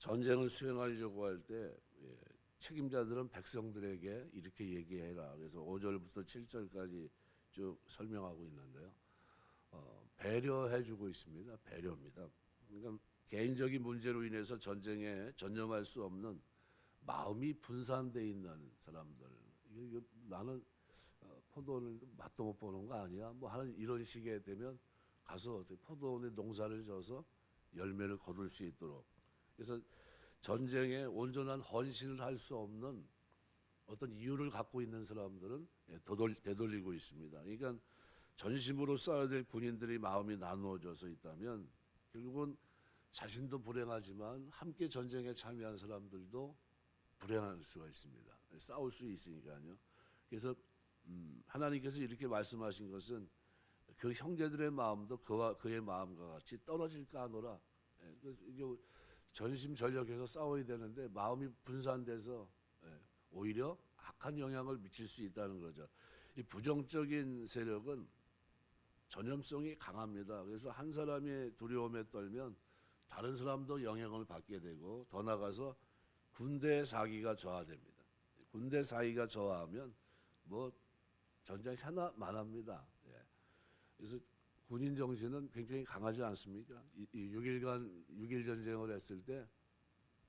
전쟁을 수행하려고 할 때 책임자들은 백성들에게 이렇게 얘기해라. 그래서 5절부터 7절까지 쭉 설명하고 있는데요. 배려해주고 있습니다. 배려입니다. 그러니까 개인적인 문제로 인해서 전쟁에 전념할 수 없는 마음이 분산돼 있는 사람들. 나는 포도를 맛도 못 보는 거 아니야? 뭐 하는 이런 식에 되면 가서 어떻게 포도원에 농사를 져서 열매를 거둘 수 있도록. 그래서 전쟁에 온전한 헌신을 할 수 없는 어떤 이유를 갖고 있는 사람들은 되돌리고 있습니다. 그러니까 전심으로 싸워야 될 군인들이 마음이 나누어져서 있다면 결국은 자신도 불행하지만 함께 전쟁에 참여한 사람들도 불행할 수가 있습니다. 싸울 수 있으니까요. 그래서 하나님께서 이렇게 말씀하신 것은 그 형제들의 마음도 그의 마음과 같이 떨어질까 하노라. 그래서 이게 전심전력해서 싸워야 되는데 마음이 분산돼서 오히려 악한 영향을 미칠 수 있다는 거죠. 이 부정적인 세력은 전염성이 강합니다. 그래서 한 사람의 두려움에 떨면 다른 사람도 영향을 받게 되고 더 나아가서 군대 사기가 저하됩니다. 군대 사기가 저하하면 뭐 전쟁 하나만 합니다. 그래서 군인 정신은 굉장히 강하지 않습니까? 6일간 6일 전쟁을 했을 때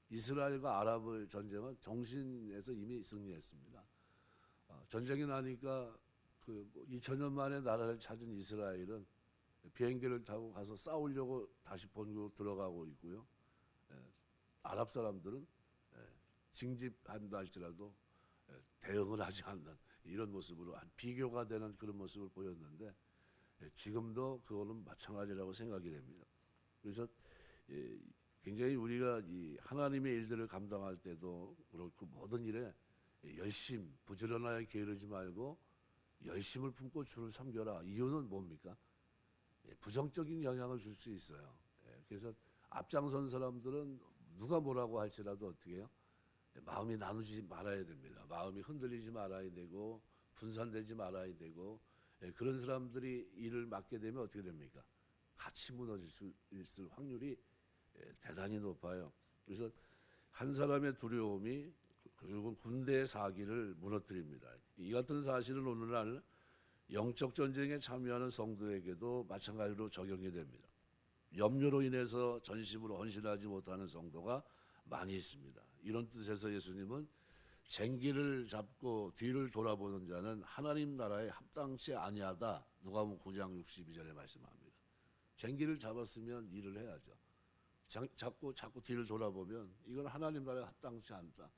이스라엘과 아랍의 전쟁은 정신에서 이미 승리했습니다. 전쟁이 나니까 그 2000년 만에 나라를 찾은 이스라엘은 비행기를 타고 가서 싸우려고 다시 본국으로 들어가고 있고요. 아랍 사람들은 징집한다 할지라도 대응을 하지 않는 이런 모습으로 비교가 되는 그런 모습을 보였는데 지금도 그거는 마찬가지라고 생각이 됩니다. 그래서 굉장히 우리가 이 하나님의 일들을 감당할 때도 그렇고 모든 일에 열심, 부지런하게 게으르지 말고 열심을 품고 주를 섬겨라. 이유는 뭡니까? 부정적인 영향을 줄 수 있어요. 그래서 앞장선 사람들은 누가 뭐라고 할지라도 어떻게 해요? 마음이 나누지 말아야 됩니다. 마음이 흔들리지 말아야 되고 분산되지 말아야 되고 그런 사람들이 일을 맡게 되면 어떻게 됩니까? 같이 무너질 수 있을 확률이 대단히 높아요. 그래서 한 사람의 두려움이 결국은 군대의 사기를 무너뜨립니다. 이 같은 사실은 오늘날 영적 전쟁에 참여하는 성도에게도 마찬가지로 적용이 됩니다. 염려로 인해서 전심으로 헌신하지 못하는 성도가 많이 있습니다. 이런 뜻에서 예수님은 쟁기를 잡고 뒤를 돌아보는 자는 하나님 나라에 합당치 아니하다. 누가복음 9장 62절에 말씀합니다. 쟁기를 잡았으면 일을 해야죠. 자꾸 뒤를 돌아보면 이건 하나님 나라에 합당치 않다.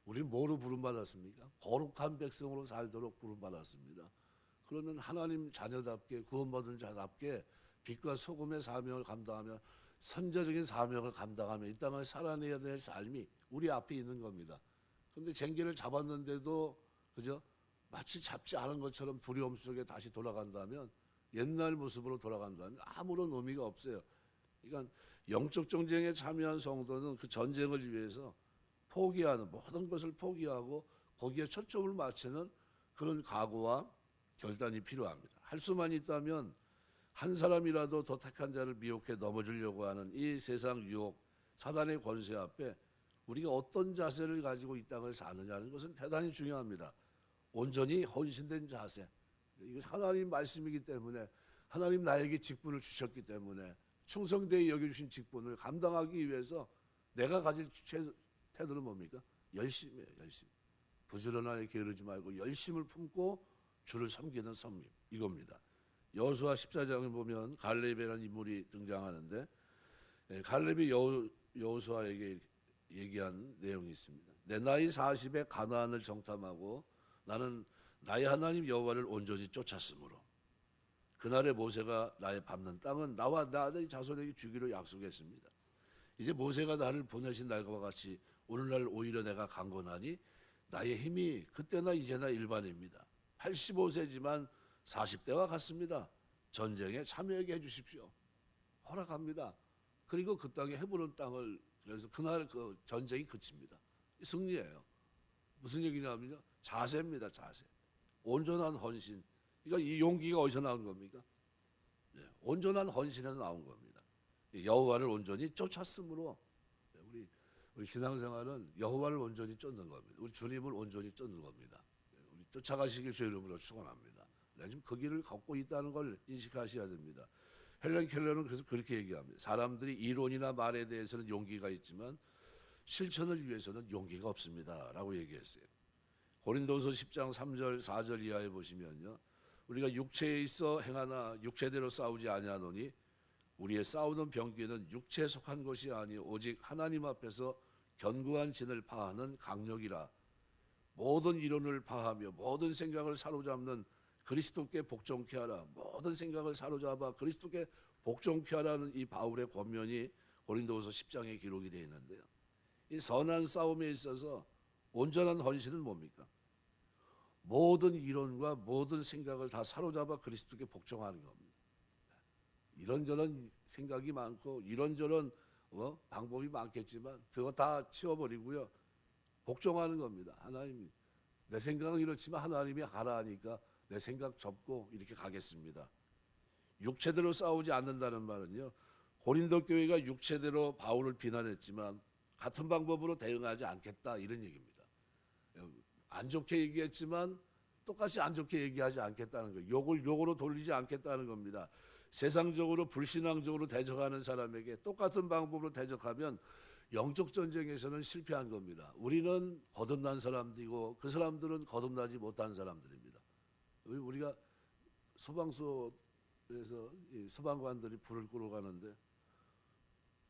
우리는 뭐로 부름받았습니까? 거룩한 백성으로 살도록 부름받았습니다. 그러면 하나님 자녀답게 구원받은 자답게 빛과 소금의 사명을 감당하며 선자적인 사명을 감당하며 이 땅을 살아내야 될 삶이 우리 앞에 있는 겁니다. 그런데 쟁기를 잡았는데도 그죠? 마치 잡지 않은 것처럼 두려움 속에 다시 돌아간다면 옛날 모습으로 돌아간다면 아무런 의미가 없어요. 그러니까 영적 전쟁에 참여한 성도는 그 전쟁을 위해서 포기하는 모든 것을 포기하고 거기에 초점을 맞추는 그런 각오와 결단이 필요합니다. 할 수만 있다면 한 사람이라도 더 택한 자를 미혹해 넘어지려고 하는 이 세상 유혹, 사단의 권세 앞에 우리가 어떤 자세를 가지고 이 땅을 사느냐는 것은 대단히 중요합니다. 온전히 헌신된 자세. 이거 하나님 말씀이기 때문에 하나님 나에게 직분을 주셨기 때문에 충성되이 여겨주신 직분을 감당하기 위해서 내가 가질 태도는 뭡니까? 열심이에요. 열심. 부지런하게 게으르지 말고 열심을 품고 주를 섬기는 섬김. 이겁니다. 여호수아 14장을 보면 갈렙이라는 인물이 등장하는데 갈렙이 여호수아에게 얘기한 내용이 있습니다. 내 나이 40에 가나안을 정탐하고 나는 나의 하나님 여호와를 온전히 쫓았으므로 그날의 모세가 나의 밟는 땅은 나와 나의 자손에게 주기로 약속했습니다. 이제 모세가 나를 보내신 날과 같이 오늘날 오히려 내가 강건하니 나의 힘이 그때나 이제나 일반입니다. 85세지만 40대와 같습니다. 전쟁에 참여하게 해주십시오. 허락합니다. 그리고 그 땅에 헤브론 땅을 그래서 그날 그 전쟁이 그칩니다. 승리예요. 무슨 얘기냐면요. 자세입니다. 자세. 온전한 헌신. 그러니까 이 용기가 어디서 나온 겁니까? 네, 온전한 헌신에서 나온 겁니다. 여호와를 온전히 쫓았으므로 우리 우리 신앙생활은 여호와를 온전히 쫓는 겁니다. 우리 주님을 온전히 쫓는 겁니다. 우리 쫓아가시길 주의 이름으로 축원합니다. 내가 지금 그 길을 걷고 있다는 걸 인식하셔야 됩니다. 헬렌 켈러는 그래서 그렇게 얘기합니다. 사람들이 이론이나 말에 대해서는 용기가 있지만 실천을 위해서는 용기가 없습니다라고 얘기했어요. 고린도서 10장 3절 4절 이하에 보시면요. 우리가 육체에 있어 행하나 육체대로 싸우지 아니하노니 우리의 싸우는 병기는 육체에 속한 것이 아니 오직 하나님 앞에서 견고한 진을 파하는 강력이라. 모든 이론을 파하며 모든 생각을 사로잡는 그리스도께 복종케 하라. 모든 생각을 사로잡아 그리스도께 복종케 하라는 이 바울의 권면이 고린도후서 10장에 기록이 되어 있는데요. 이 선한 싸움에 있어서 온전한 헌신은 뭡니까? 모든 이론과 모든 생각을 다 사로잡아 그리스도께 복종하는 겁니다. 이런저런 생각이 많고 이런저런 방법이 많겠지만 그거 다 치워버리고요. 복종하는 겁니다. 하나님, 내 생각은 이렇지만 하나님이 가라 하니까 내 생각 접고 이렇게 가겠습니다. 육체대로 싸우지 않는다는 말은요. 고린도 교회가 육체대로 바울을 비난했지만 같은 방법으로 대응하지 않겠다 이런 얘기입니다. 안 좋게 얘기했지만 똑같이 안 좋게 얘기하지 않겠다는 거예요. 욕을 욕으로 돌리지 않겠다는 겁니다. 세상적으로 불신앙적으로 대적하는 사람에게 똑같은 방법으로 대적하면 영적 전쟁에서는 실패한 겁니다. 우리는 거듭난 사람들이고 그 사람들은 거듭나지 못한 사람들입니다. 우리가 소방서에서 소방관들이 불을 끄러 가는데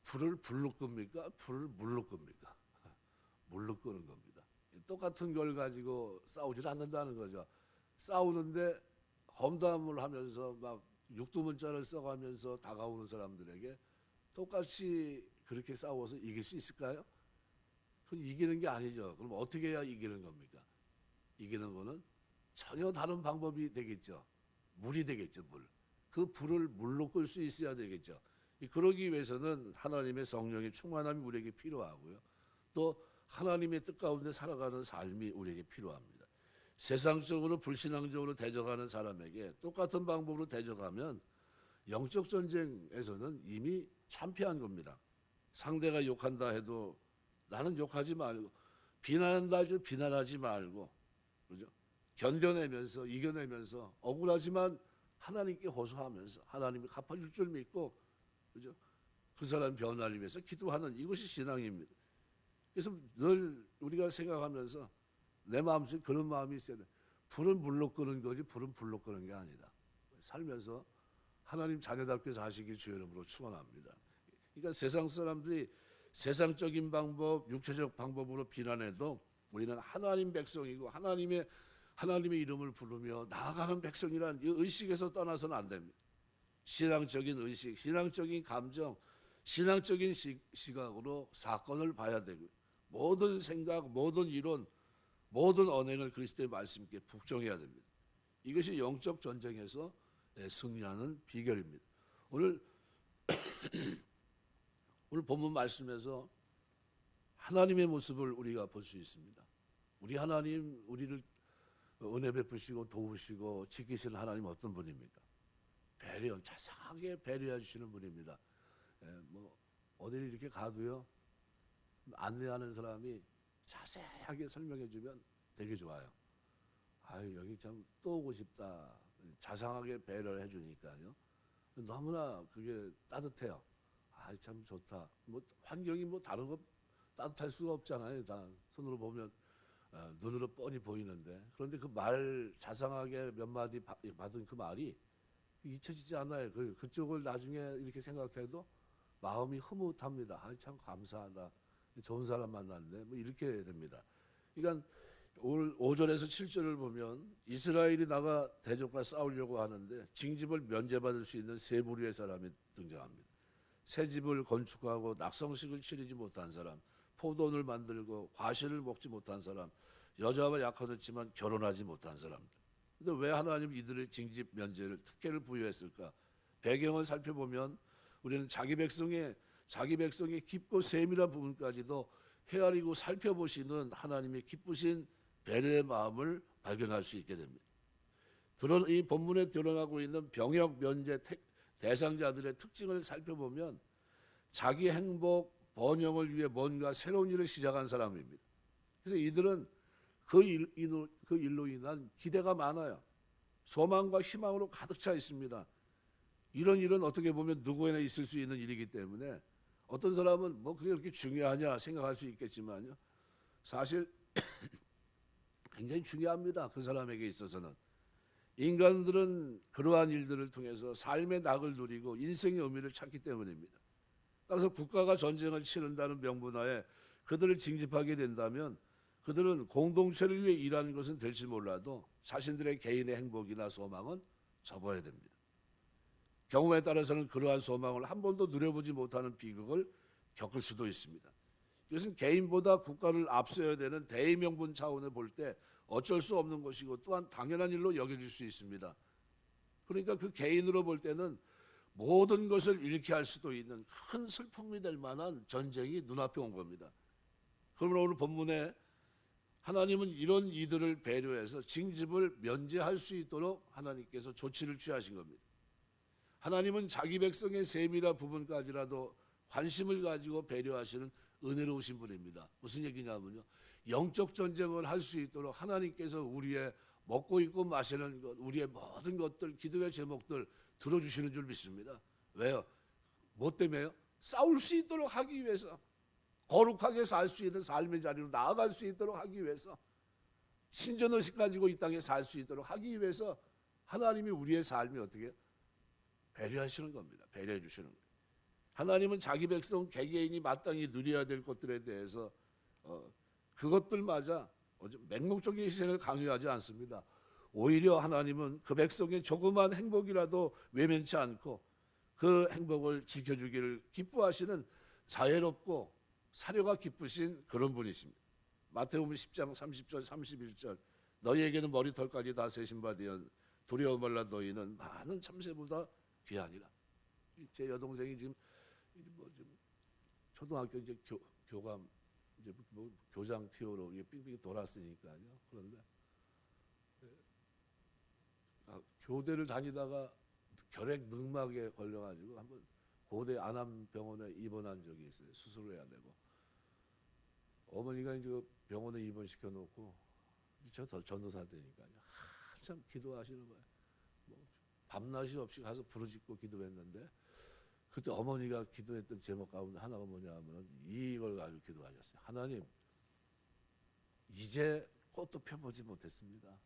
불을 불로 끕니까? 불을 물로 끕니까? 물로 끄는 겁니다. 똑같은 걸 가지고 싸우질 않는다는 거죠. 싸우는데 험담을 하면서 막 육두문자를 써가면서 다가오는 사람들에게 똑같이 그렇게 싸워서 이길 수 있을까요? 그건 이기는 게 아니죠. 그럼 어떻게 해야 이기는 겁니까? 이기는 거는 전혀 다른 방법이 되겠죠. 물이 되겠죠, 물. 그 불을 물로 끌 수 있어야 되겠죠. 그러기 위해서는 하나님의 성령의 충만함이 우리에게 필요하고요. 또 하나님의 뜻 가운데 살아가는 삶이 우리에게 필요합니다. 세상적으로 불신앙적으로 대적하는 사람에게 똑같은 방법으로 대적하면 영적 전쟁에서는 이미 참패한 겁니다. 상대가 욕한다 해도 나는 욕하지 말고 비난한다 해도 비난하지 말고 그죠? 견뎌내면서 이겨내면서 억울하지만 하나님께 호소하면서 하나님이 갚아줄 줄 믿고 그죠? 그 사람 변화를 위해서 기도하는 이것이 신앙입니다. 그래서 늘 우리가 생각하면서 내 마음속에 그런 마음이 있어야 돼. 불은 물로 끄는 거지 불은 불로 끄는 게 아니다. 살면서 하나님 자녀답게 사시길 주의 이름으로 축원합니다. 그러니까 세상 사람들이 세상적인 방법, 육체적 방법으로 비난해도 우리는 하나님 백성이고 하나님의 이름을 부르며 나아가는 백성이란 이 의식에서 떠나서는 안 됩니다. 신앙적인 의식, 신앙적인 감정, 신앙적인 시각으로 사건을 봐야 되고 모든 생각, 모든 이론, 모든 언행을 그리스도의 말씀께 복종해야 됩니다. 이것이 영적 전쟁에서 승리하는 비결입니다. 오늘 본문 말씀에서 하나님의 모습을 우리가 볼 수 있습니다. 우리 하나님, 우리를 은혜 베푸시고 도우시고 지키시는 하나님 어떤 분입니까? 배려, 자상하게 배려해 주시는 분입니다. 뭐 어디를 이렇게 가도요 안내하는 사람이 자세하게 설명해 주면 되게 좋아요. 아유 여기 참 또 오고 싶다. 자상하게 배려를 해주니까요. 너무나 그게 따뜻해요. 아 참 좋다. 뭐 환경이 뭐 다른 거 따뜻할 수가 없잖아요. 다 손으로 보면 눈으로 뻔히 보이는데 그런데 그 말 자상하게 몇 마디 받은 그 말이 잊혀지지 않아요. 그쪽을 나중에 이렇게 생각해도 마음이 흐뭇합니다. 아, 참 감사하다. 좋은 사람 만났네. 뭐 이렇게 됩니다. 그러니까 오늘 5절에서 7절을 보면 이스라엘이 나가 대적과 싸우려고 하는데 징집을 면제받을 수 있는 세 부류의 사람이 등장합니다. 새 집을 건축하고 낙성식을 치르지 못한 사람, 포도원을 만들고 과실을 먹지 못한 사람, 여자와 약혼했지만 결혼하지 못한 사람들. 근데 왜 하나님 이들의 징집 면제를 특혜를 부여했을까? 배경을 살펴보면 우리는 자기 백성의 깊고 세밀한 부분까지도 헤아리고 살펴보시는 하나님의 기쁘신 배려의 마음을 발견할 수 있게 됩니다. 이 본문에 드러나고 있는 병역 면제 대상자들의 특징을 살펴보면 자기 행복, 번영을 위해 뭔가 새로운 일을 시작한 사람입니다. 그래서 이들은 그 일로 인한 기대가 많아요. 소망과 희망으로 가득 차 있습니다. 이런 일은 어떻게 보면 누구에나 있을 수 있는 일이기 때문에 어떤 사람은 뭐 그게 그렇게 중요하냐 생각할 수 있겠지만요. 사실 굉장히 중요합니다. 그 사람에게 있어서는. 인간들은 그러한 일들을 통해서 삶의 낙을 누리고 인생의 의미를 찾기 때문입니다. 따라서 국가가 전쟁을 치른다는 명분하에 그들을 징집하게 된다면 그들은 공동체를 위해 일하는 것은 될지 몰라도 자신들의 개인의 행복이나 소망은 접어야 됩니다. 경우에 따라서는 그러한 소망을 한 번도 누려보지 못하는 비극을 겪을 수도 있습니다. 이것은 개인보다 국가를 앞서야 되는 대의명분 차원을 볼 때 어쩔 수 없는 것이고 또한 당연한 일로 여겨질 수 있습니다. 그러니까 그 개인으로 볼 때는 모든 것을 잃게 할 수도 있는 큰 슬픔이 될 만한 전쟁이 눈앞에 온 겁니다. 그러면 오늘 본문에 하나님은 이런 이들을 배려해서 징집을 면제할 수 있도록 하나님께서 조치를 취하신 겁니다. 하나님은 자기 백성의 셈이라 부분까지라도 관심을 가지고 배려하시는 은혜로우신 분입니다. 무슨 얘기냐면요, 영적 전쟁을 할 수 있도록 하나님께서 우리의 먹고 입고 마시는 것, 우리의 모든 것들, 기도의 제목들 들어주시는 줄 믿습니다. 왜요? 뭐 때문에요? 싸울 수 있도록 하기 위해서, 거룩하게 살 수 있는 삶의 자리로 나아갈 수 있도록 하기 위해서, 신전의식 가지고 이 땅에 살 수 있도록 하기 위해서 하나님이 우리의 삶이 어떻게 배려하시는 겁니다. 배려해 주시는 거예요. 하나님은 자기 백성 개개인이 마땅히 누려야 될 것들에 대해서 그것들마저 맹목적인 희생을 강요하지 않습니다. 오히려 하나님은 그 백성의 조그만 행복이라도 외면치 않고 그 행복을 지켜주기를 기뻐하시는 자애롭고 사려가 깊으신 그런 분이십니다. 마태복음 10장 30절 31절 너희에게는 머리털까지 다 세신 바 되어 두려워 말라 너희는 많은 참새보다 귀하니라. 제 여동생이 지금 초등학교 이제 교감 이제 뭐 교장 티오로 빙빙 돌았으니까요. 그런데 교대를 다니다가 결핵 늑막에 걸려가지고 한번 고대 안암병원에 입원한 적이 있어요. 수술을 해야 되고 어머니가 이제 병원에 입원시켜 놓고 저 전도사 때니까요. 한참 기도하시는 거예요. 뭐 밤낮이 없이 가서 부르짖고 기도했는데 그때 어머니가 기도했던 제목 가운데 하나가 뭐냐면 이걸 가지고 기도하셨어요. 하나님, 이제 꽃도 펴보지 못했습니다.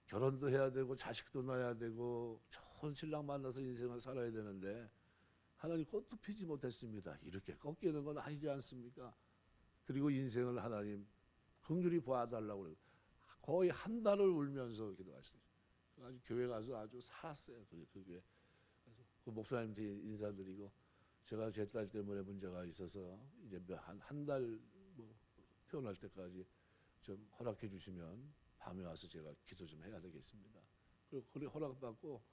결혼도 해야 되고 자식도 낳아야 되고 좋은 신랑 만나서 인생을 살아야 되는데 하나님 꽃도 피지 못했습니다. 이렇게 꺾이는 건 아니지 않습니까? 그리고 인생을 하나님 긍휼히 봐달라고 그래요. 거의 한 달을 울면서 기도했어요. 아주 교회 가서 아주 살았어요. 그 교회. 그 목사님한테 인사드리고 제가 제 딸 때문에 문제가 있어서 이제 한 달 뭐 태어날 때까지 좀 허락해 주시면 밤에 와서 제가 기도 좀 해야 되겠습니다. 그리고 그래 허락받고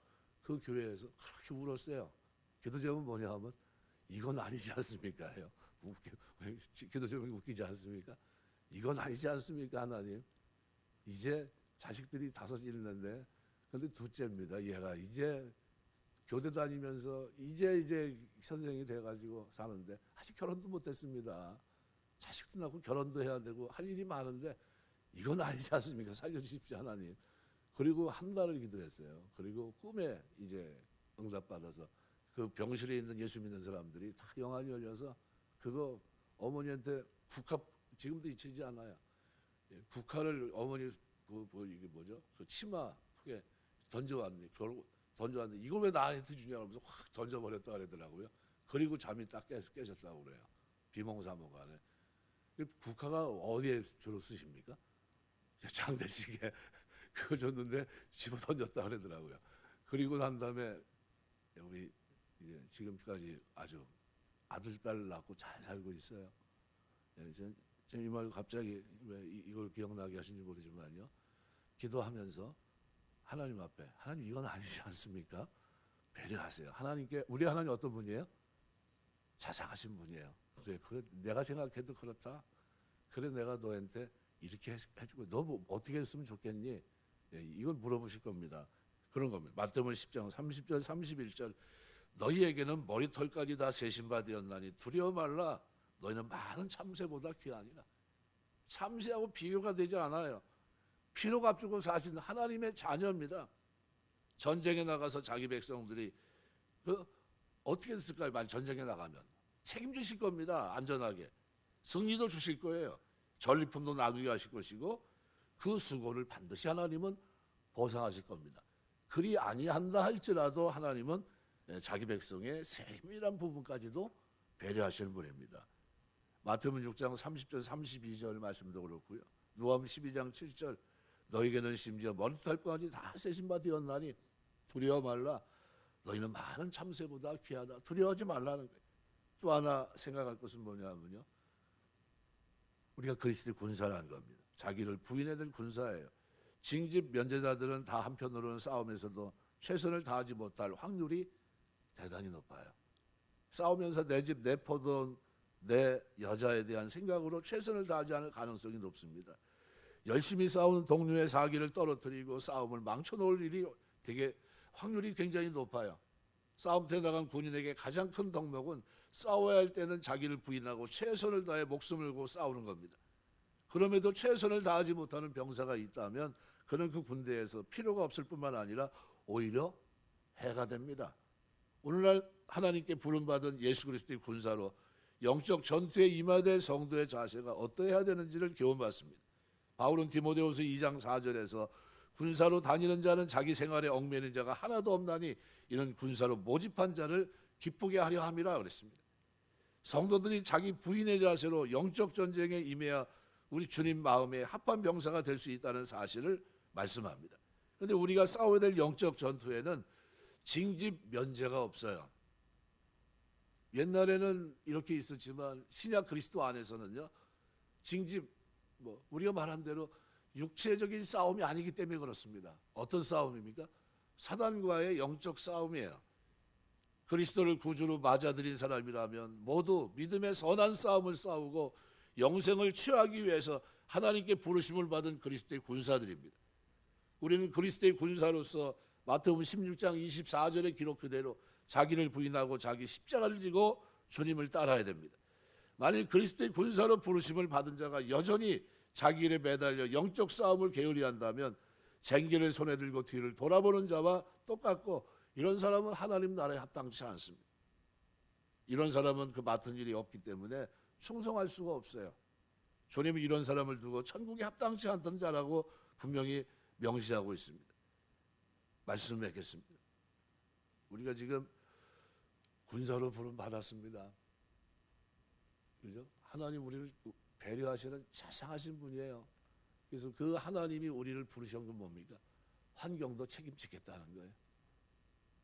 그 교회에서 그렇게 울었어요. 기도 제목은 뭐냐 하면 이건 아니지 않습니까? 해요. 기도 제목이 웃기지 않습니까? 이건 아니지 않습니까? 하나님. 이제 자식들이 5 있는데 근데 둘째입니다. 얘가 이제 교대 다니면서 이제 선생이 돼가지고 사는데 아직 결혼도 못했습니다. 자식도 낳고 결혼도 해야 되고 할 일이 많은데 이건 아니지 않습니까? 살려주십시오 하나님. 그리고 한 달을 기도했어요. 그리고 꿈에 이제 응답받아서 그 병실에 있는 예수 믿는 사람들이 다 영안이 열려서 그거 어머니한테 국화 지금도 잊히지 않아요. 국화를 어머니 이게 뭐죠? 그 치마에 던져왔네. 던져왔는데 이걸 왜 나한테 주냐고 하면서 확 던져버렸다 그러더라고요. 그리고 잠이 딱 깨셨다고 그래요. 비몽사몽간에. 국화가 어디에 주로 쓰십니까? 장대식에 그거 줬는데 집어 던졌다 그러더라고요. 그리고 난 다음에 우리 이제 지금까지 아주 아들 딸 낳고 잘 살고 있어요. 이 말 갑자기 왜 이걸 기억나게 하신지 모르지만요. 기도하면서 하나님 앞에 하나님 이건 아니지 않습니까? 배려하세요. 하나님께 우리 하나님 어떤 분이에요? 자상하신 분이에요. 그래 내가 생각해도 그렇다. 그래 내가 너한테 이렇게 해주고 너 뭐 어떻게 했으면 좋겠니? 이걸 물어보실 겁니다. 그런 겁니다. 마태복음 10장 30절 31절 너희에게는 머리털까지 다 세신 바 되었나니 두려워 말라. 너희는 많은 참새보다 귀하니라. 참새하고 비교가 되지 않아요. 피로 값주고 사신 하나님의 자녀입니다. 전쟁에 나가서 자기 백성들이 어떻게 됐을까요? 만약 전쟁에 나가면 책임지실 겁니다. 안전하게 승리도 주실 거예요. 전리품도 나누게 하실 것이고 그 수고를 반드시 하나님은 보상하실 겁니다. 그리 아니한다 할지라도 하나님은 자기 백성의 세밀한 부분까지도 배려하시는 분입니다. 마태복음 6장 30절 32절 말씀도 그렇고요. 누가복음 12장 7절 너희에게는 심지어 머리 털 것까지 다 세신 바 되었나니 두려워 말라. 너희는 많은 참새보다 귀하다. 두려워하지 말라는 거예요. 또 하나 생각할 것은 뭐냐면요, 우리가 그리스도의 군사라는 겁니다. 자기를 부인해야 될 군사예요. 징집 면제자들은 다 한편으로는 싸움에서도 최선을 다하지 못할 확률이 대단히 높아요. 싸우면서 내 집, 내 포도, 내 여자에 대한 생각으로 최선을 다하지 않을 가능성이 높습니다. 열심히 싸우는 동료의 사기를 떨어뜨리고 싸움을 망쳐놓을 일이 되게 확률이 굉장히 높아요. 싸움터에 나간 군인에게 가장 큰 덕목은 싸워야 할 때는 자기를 부인하고 최선을 다해 목숨을 걸고 싸우는 겁니다. 그럼에도 최선을 다하지 못하는 병사가 있다면 그는 그 군대에서 필요가 없을 뿐만 아니라 오히려 해가 됩니다. 오늘날 하나님께 부름받은 예수 그리스도의 군사로 영적 전투에 임해야 될 성도의 자세가 어떠해야 되는지를 교훈받습니다. 바울은 디모데후서 2장 4절에서 군사로 다니는 자는 자기 생활에 얽매이는 자가 하나도 없나니 이는 군사로 모집한 자를 기쁘게 하려 함이라 그랬습니다. 성도들이 자기 부인의 자세로 영적 전쟁에 임해야 우리 주님 마음에 합한 병사가 될 수 있다는 사실을 말씀합니다. 그런데 우리가 싸워야 될 영적 전투에는 징집 면제가 없어요. 옛날에는 이렇게 있었지만 신약 그리스도 안에서는요, 징집, 우리가 말한 대로 육체적인 싸움이 아니기 때문에 그렇습니다. 어떤 싸움입니까? 사단과의 영적 싸움이에요. 그리스도를 구주로 맞아들인 사람이라면 모두 믿음의 선한 싸움을 싸우고 영생을 취하기 위해서 하나님께 부르심을 받은 그리스도의 군사들입니다. 우리는 그리스도의 군사로서 마태복음 16장 24절의 기록 그대로 자기를 부인하고 자기 십자가를 지고 주님을 따라야 됩니다. 만일 그리스도의 군사로 부르심을 받은 자가 여전히 자기 일에 매달려 영적 싸움을 게을리한다면 쟁기를 손에 들고 뒤를 돌아보는 자와 똑같고, 이런 사람은 하나님 나라에 합당치 않습니다. 이런 사람은 그 맡은 일이 없기 때문에 충성할 수가 없어요. 주님이 이런 사람을 두고 천국에 합당치 않던 자라고 분명히 명시하고 있습니다. 말씀 맺겠습니다. 우리가 지금 군사로 부름 받았습니다. 그죠? 하나님 우리를 배려하시는 자상하신 분이에요. 그래서 그 하나님이 우리를 부르신 건 뭡니까? 환경도 책임지겠다는 거예요.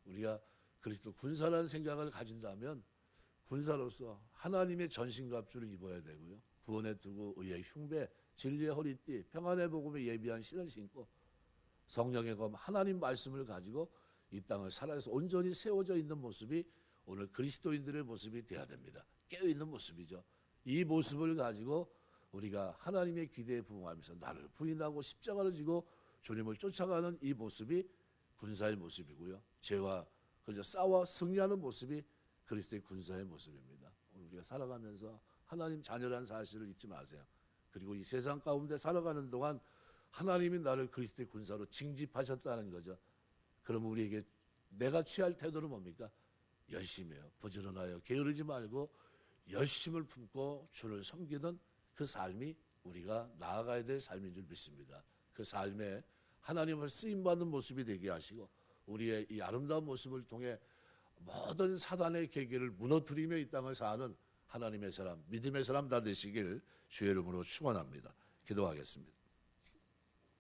우리가 그리스도 군사라는 생각을 가진다면 군사로서 하나님의 전신갑주를 입어야 되고요. 구원에 두고 의의 흉배, 진리의 허리띠, 평안의 복음에 예비한 신을 신고 성령의 검 하나님 말씀을 가지고 이 땅을 살아서 온전히 세워져 있는 모습이 오늘 그리스도인들의 모습이 되어야 됩니다. 깨어있는 모습이죠. 이 모습을 가지고 우리가 하나님의 기대에 부응하면서 나를 부인하고 십자가를 지고 주님을 쫓아가는 이 모습이 군사의 모습이고요. 죄와 그저 싸워 승리하는 모습이 그리스도의 군사의 모습입니다. 오늘 우리가 살아가면서 하나님 자녀라는 사실을 잊지 마세요. 그리고 이 세상 가운데 살아가는 동안 하나님이 나를 그리스도의 군사로 징집하셨다는 거죠. 그럼 우리에게 내가 취할 태도는 뭡니까? 열심히요. 부지런하여 게으르지 말고 열심을 품고 주를 섬기는 그 삶이 우리가 나아가야 될 삶인 줄 믿습니다. 그 삶에 하나님을 쓰임받는 모습이 되게 하시고 우리의 이 아름다운 모습을 통해 모든 사단의 계계를 무너뜨리며 이 땅을 사는 하나님의 사람, 믿음의 사람 다 되시길 주의 이름으로 축원합니다. 기도하겠습니다.